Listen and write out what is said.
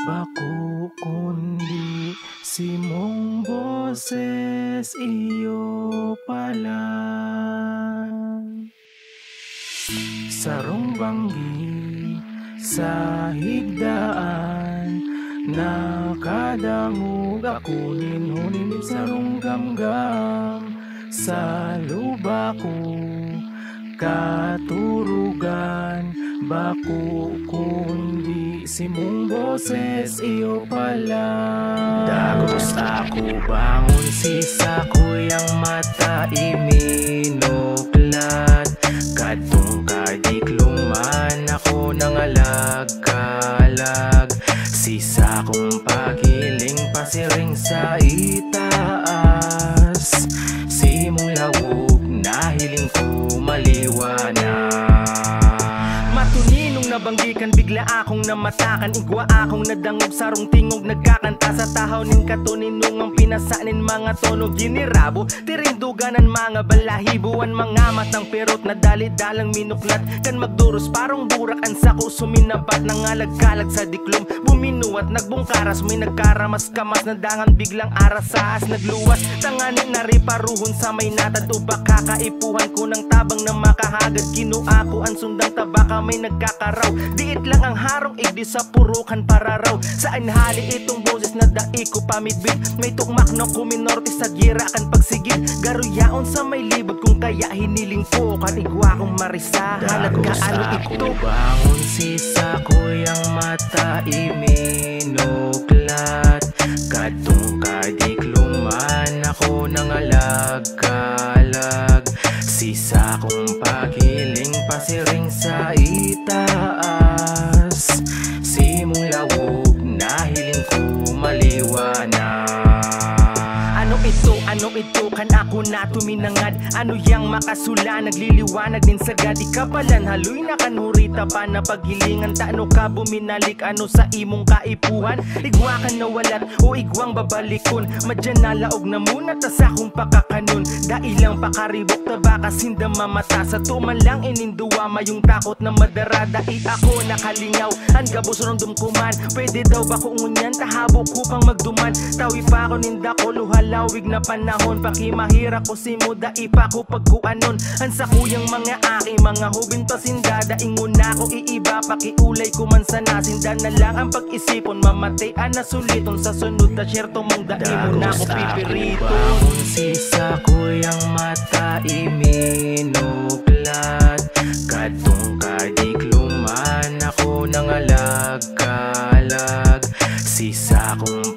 Bako kundi si mong boses iyo pala. Sarong banggi sa higdaan, nakadangog ako ninhunin sarong gamgam. Sa lubako katurugan, bako kundi si mong boses iyo pala. Dagos ako bangon sisa kuyang mata iminuklat, kadtong kadikluman ako nangalag-kalag. Sisa kong pagiling pasiring sa itaas, si mong lawog nahiling ko maliwanag. Matuninong nabanggikan, bigla akong namatakan. Igwa akong nadangog, sarong tingog nagkakanta sa tahaw nin katuninong ang pinasanin mga tono ginirabo. Tirinduganan mga balahibuan, mga matang perot na dali-dalang minuklat. Kan magduros parang burak ang sako suminabat, nangalag-kalag sa diklom buminuat nagbungkaras. May nagkaramas kamas na dangan biglang arasaas nagluwas. Tanganin na riparuhon sa may natad o baka kaipuhan ko ng tabang na makahagad. Kinua ko ang sundang tabaka may nagkakaraw. Diit lang ang harong igdi sa purukan para raw. Saan hali itong boses na dai ko pamidbid. May tukmak na kuminorte sa gira kan pagsigid. Garuyaon sa may libot kung kaya hiniling ko. Kanigwa kong marisa halat ka ano ito. Bangon sisa kuyang mata iminuklat, kadtong kadikluman ako nangalag-kalag. Sisa kong pagiling pasiring sa itaas, si mong lawog nahiling ko maliwanag. Ano ito kan ako na tuminangad. Ano yang makasula nagliliwanag din sagad. Ikapalan haloy na kanurita pa na paghilingan. Taano ka buminalik ano sa imong kaipuhan. Igwa ka nawalat o igwang babalikon. Madyan nalaog na muna tas akong pakakanon. Dailang pakaribok tabaka sinda mamata. Sa tuman lang ininduwa mayong takot na madarada. Ako nakalingaw ang gabos rong dumkuman. Pwede daw ba kung ngunyan tahabok upang magduman. Tawi pa ako ninda ko luhalawig na panahon. Pakimahira ko si muda ipa ko pagkuanon. Ang sa kuyang mga aking mga hubin pasindada. Ingon na ko iiba pakiulay ko man sa nasinda na lang ang pag-isipon. Mamatay na suliton sa sunod na syerto mong dai mo na ko pipirito. Bangon sisa kuyang mata iminuklat, kadtong kadikluman ako nangalag-kalag. Sisa kong